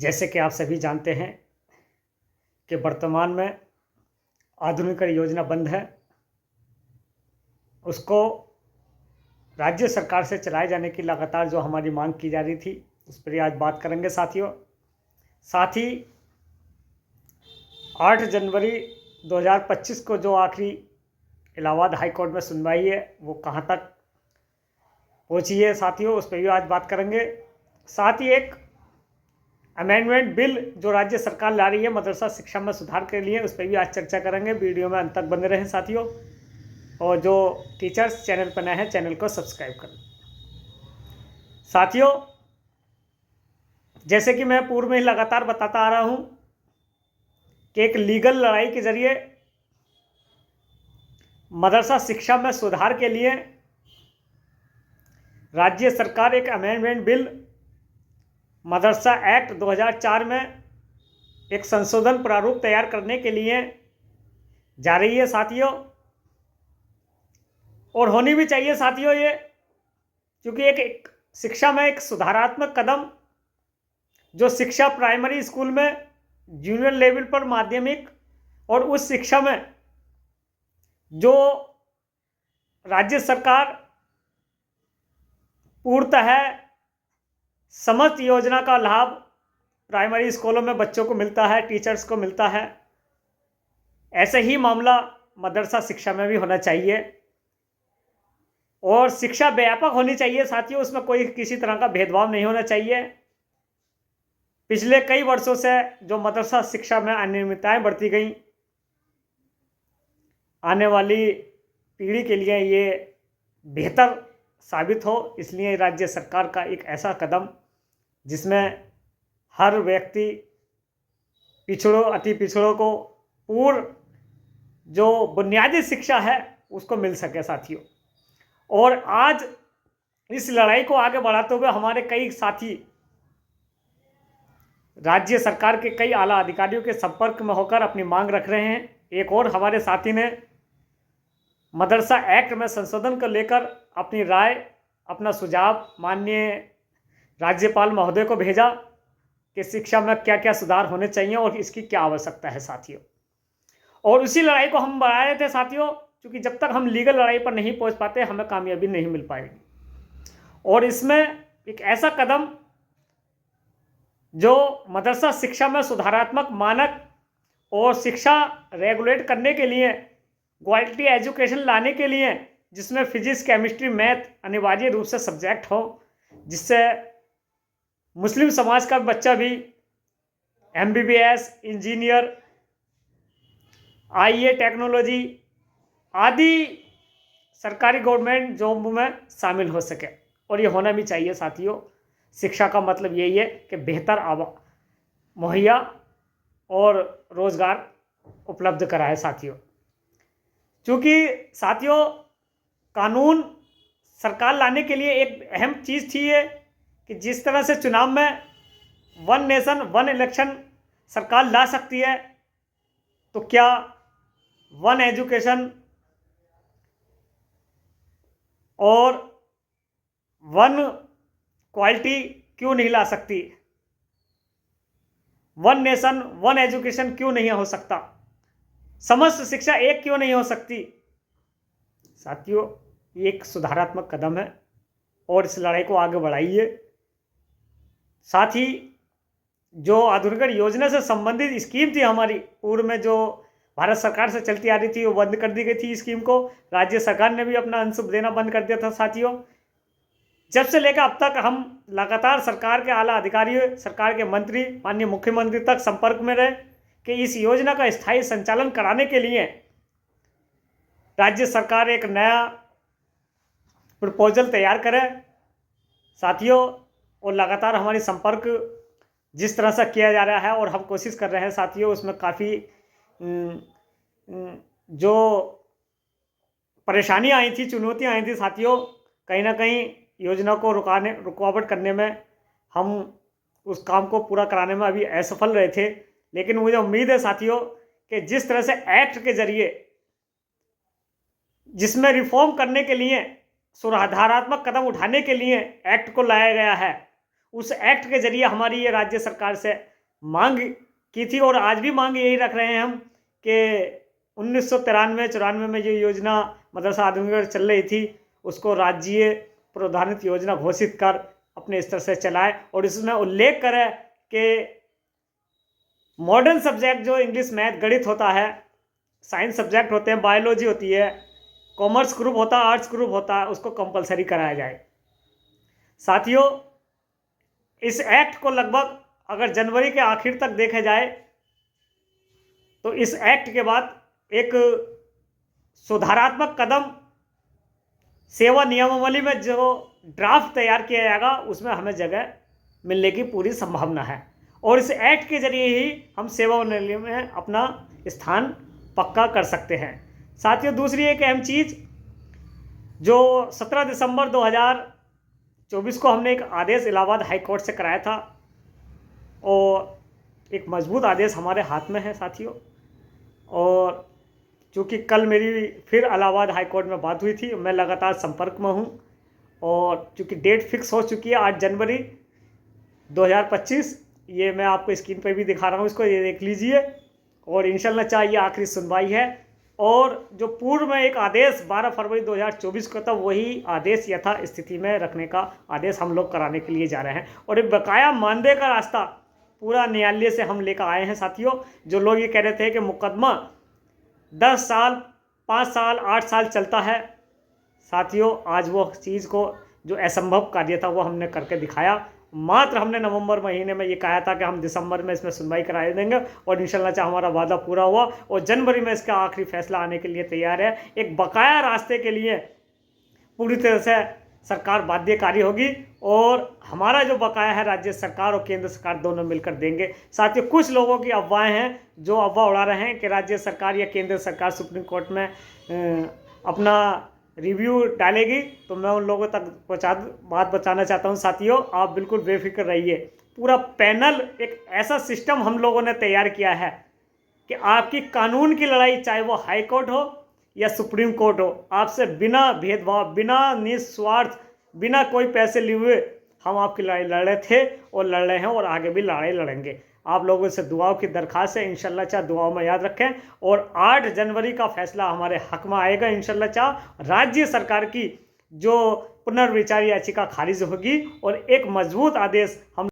जैसे कि आप सभी जानते हैं कि वर्तमान में आधुनिकीकरण योजना बंद है। उसको राज्य सरकार से चलाए जाने की लगातार जो हमारी मांग की जा रही थी, उस पर आज बात करेंगे साथियों। साथ ही 8 जनवरी 2025 को जो आखिरी इलाहाबाद हाई कोर्ट में सुनवाई है, वो कहाँ तक पहुँची है साथियों, उस पर भी आज बात करेंगे। साथ ही एक अमेंडमेंट बिल जो राज्य सरकार ला रही है मदरसा शिक्षा में सुधार के लिए, उस पर भी आज चर्चा करेंगे। वीडियो में अंत तक बने रहें साथियों, और जो टीचर्स चैनल पर नए हैं चैनल को सब्सक्राइब करें। साथियों, जैसे कि मैं पूर्व में ही लगातार बताता आ रहा हूं कि एक लीगल लड़ाई के जरिए मदरसा शिक्षा में सुधार के लिए राज्य सरकार एक अमेंडमेंट बिल मदरसा एक्ट 2004 में एक संशोधन प्रारूप तैयार करने के लिए जा रही है साथियों, और होनी भी चाहिए साथियों ये, क्योंकि एक शिक्षा में एक सुधारात्मक कदम जो शिक्षा प्राइमरी स्कूल में, जूनियर लेवल पर, माध्यमिक और उच्च शिक्षा में जो राज्य सरकार पूर्णतः समस्त योजना का लाभ प्राइमरी स्कूलों में बच्चों को मिलता है, टीचर्स को मिलता है, ऐसे ही मामला मदरसा शिक्षा में भी होना चाहिए। और शिक्षा व्यापक होनी चाहिए साथियों, उसमें कोई किसी तरह का भेदभाव नहीं होना चाहिए। पिछले कई वर्षों से जो मदरसा शिक्षा में अनियमितताएं बढ़ती गई, आने वाली पीढ़ी के लिए ये बेहतर साबित हो, इसलिए राज्य सरकार का एक ऐसा कदम जिसमें हर व्यक्ति, पिछड़ों, अति पिछड़ों को पूर्ण जो बुनियादी शिक्षा है उसको मिल सके साथियों। और आज इस लड़ाई को आगे बढ़ाते हुए हमारे कई साथी राज्य सरकार के कई आला अधिकारियों के संपर्क में होकर अपनी मांग रख रहे हैं। एक और हमारे साथी ने मदरसा एक्ट में संशोधन को लेकर अपनी राय, अपना सुझाव माननीय राज्यपाल महोदय को भेजा कि शिक्षा में क्या क्या सुधार होने चाहिए और इसकी क्या आवश्यकता है साथियों। और उसी लड़ाई को हम बढ़ा रहे थे साथियों, क्योंकि जब तक हम लीगल लड़ाई पर नहीं पहुंच पाते हमें कामयाबी नहीं मिल पाएगी। और इसमें एक ऐसा कदम जो मदरसा शिक्षा में सुधारात्मक मानक और शिक्षा रेगुलेट करने के लिए, क्वालिटी एजुकेशन लाने के लिए, जिसमें फिजिक्स, केमिस्ट्री, मैथ अनिवार्य रूप से सब्जेक्ट हो, जिससे मुस्लिम समाज का बच्चा भी MBBS, इंजीनियर, IA, टेक्नोलॉजी आदि सरकारी गवर्नमेंट जॉब में शामिल हो सके। और ये होना भी चाहिए साथियों। शिक्षा का मतलब यही है कि बेहतर मुहैया और रोजगार उपलब्ध कराए साथियों। क्योंकि साथियों, कानून सरकार लाने के लिए एक अहम चीज़ थी ये कि जिस तरह से चुनाव में वन नेशन वन इलेक्शन सरकार ला सकती है, तो क्या वन एजुकेशन और वन क्वालिटी क्यों नहीं ला सकती? वन नेशन वन एजुकेशन क्यों नहीं हो सकता? समस्त शिक्षा एक क्यों नहीं हो सकती? साथियों, ये एक सुधारात्मक कदम है और इस लड़ाई को आगे बढ़ाइए। साथ ही जो आधुनिकीकरण योजना से संबंधित स्कीम थी हमारी, पूर्व में जो भारत सरकार से चलती आ रही थी, वो बंद कर दी गई थी। स्कीम को राज्य सरकार ने भी अपना अंश देना बंद कर दिया था साथियों। जब से लेकर अब तक हम लगातार सरकार के आला अधिकारियों, सरकार के मंत्री, माननीय मुख्यमंत्री तक संपर्क में रहे कि इस योजना का स्थायी संचालन कराने के लिए राज्य सरकार एक नया प्रपोजल तैयार करे साथियों। और लगातार हमारी संपर्क जिस तरह से किया जा रहा है और हम कोशिश कर रहे हैं साथियों, उसमें काफ़ी जो परेशानियां आई थी, चुनौतियां आई थी साथियों, कहीं ना कहीं योजना को रुकावट करने में, हम उस काम को पूरा कराने में अभी असफल रहे थे। लेकिन मुझे उम्मीद है साथियों कि जिस तरह से एक्ट के जरिए, जिसमें रिफॉर्म करने के लिए, सुधारात्मक कदम उठाने के लिए एक्ट को लाया गया है, उस एक्ट के जरिए हमारी ये राज्य सरकार से मांग की थी और आज भी मांग यही रख रहे हैं हम कि 1993-94 में जो योजना मदरसा आदमगढ़ चल रही थी उसको राज्य प्रावधानित योजना घोषित कर अपने स्तर से चलाए और इसमें उल्लेख करें कि मॉडर्न सब्जेक्ट जो इंग्लिश मैथ गणित होता है, साइंस सब्जेक्ट होते हैं, बायोलॉजी होती है, कॉमर्स ग्रुप होता है, आर्ट्स ग्रुप होता है, उसको कंपलसरी कराया जाए। साथियों, इस एक्ट को लगभग अगर जनवरी के आखिर तक देखा जाए तो इस एक्ट के बाद एक सुधारात्मक कदम सेवा नियमावली में जो ड्राफ्ट तैयार किया जाएगा उसमें हमें जगह मिलने की पूरी संभावना है और इस एक्ट के जरिए ही हम सेवा नियमावली में अपना स्थान पक्का कर सकते हैं। साथियों, दूसरी एक अहम चीज़ जो 17 दिसंबर 2024 को हमने एक आदेश इलाहाबाद हाई कोर्ट से कराया था और एक मजबूत आदेश हमारे हाथ में है साथियों। और चूँकि कल मेरी फिर इलाहाबाद हाई कोर्ट में बात हुई थी, मैं लगातार संपर्क में हूँ और चूँकि डेट फिक्स हो चुकी है 8 जनवरी 2025, ये मैं आपको स्क्रीन पर भी दिखा रहा हूँ, इसको ये देख लीजिए। और इंशाल्लाह चाहिए आखिरी सुनवाई है और जो पूर्व में एक आदेश 12 फरवरी 2024 को था वही आदेश यथा स्थिति में रखने का आदेश हम लोग कराने के लिए जा रहे हैं और एक बकाया मानदेय का रास्ता पूरा न्यायालय से हम लेकर आए हैं साथियों। जो लोग ये कह रहे थे कि मुकदमा 10 साल 5 साल 8 साल चलता है, साथियों आज वो चीज़ को जो असंभव कार्य था वो हमने करके दिखाया। मात्र हमने नवंबर महीने में ये कहा था कि हम दिसंबर में इसमें सुनवाई करा देंगे और इंशाल्लाह चाहे हमारा वादा पूरा हुआ और जनवरी में इसका आखिरी फैसला आने के लिए तैयार है। एक बकाया रास्ते के लिए पूरी तरह से सरकार बाध्यकारी होगी और हमारा जो बकाया है राज्य सरकार और केंद्र सरकार दोनों मिलकर देंगे। साथियों, कुछ लोगों की अफवाहें हैं जो अफवाह उड़ा रहे हैं कि राज्य सरकार या केंद्र सरकार सुप्रीम कोर्ट में अपना रिव्यू डालेगी, तो मैं उन लोगों तक बात बताना चाहता हूं साथियों, आप बिल्कुल बेफिक्र रहिए। पूरा पैनल एक ऐसा सिस्टम हम लोगों ने तैयार किया है कि आपकी कानून की लड़ाई चाहे वो हाई कोर्ट हो या सुप्रीम कोर्ट हो, आपसे बिना भेदभाव, बिना निस्वार्थ, बिना कोई पैसे लिए हुए हम आपकी लड़ाई लड़ रहे थे और लड़ रहे हैं और आगे भी लड़ाई लड़ेंगे। आप लोगों से दुआओं की दरख्वास्त है, इंशाल्लाह चाह दुआओं में याद रखें और 8 जनवरी का फैसला हमारे हक में आएगा इंशाल्लाह चाह। राज्य सरकार की जो पुनर्विचार याचिका खारिज होगी और एक मजबूत आदेश हम